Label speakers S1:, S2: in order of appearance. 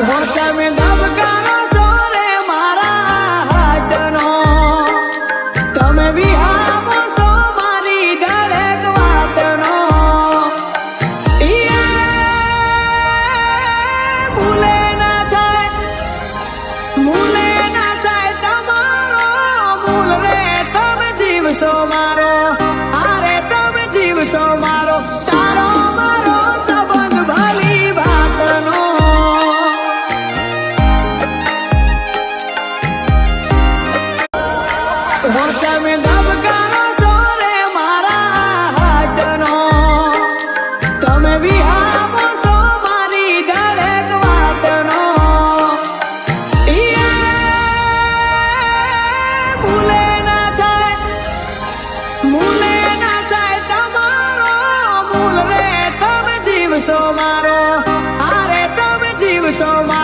S1: તમે ધબકારો છો રે મારા હાર્ટનો, તમે વિહામો છો મારી દરેક વાતનો. ભૂલે ના થાય તમારો મૂલ રે, તમે જીવશો મારો, અરે તમે જીવશો મારો, તારો મારો સંબંધ ભલી વાતનો. તમે ધબકારો છો રે મારા હાર્ટનો, તમે વિહામો છો મારી દરેક વાતનો. ભૂલે ના થાય તમારો મૂલ રે, તમે જીવશો મારો, અરે તમે જીવશો મારો.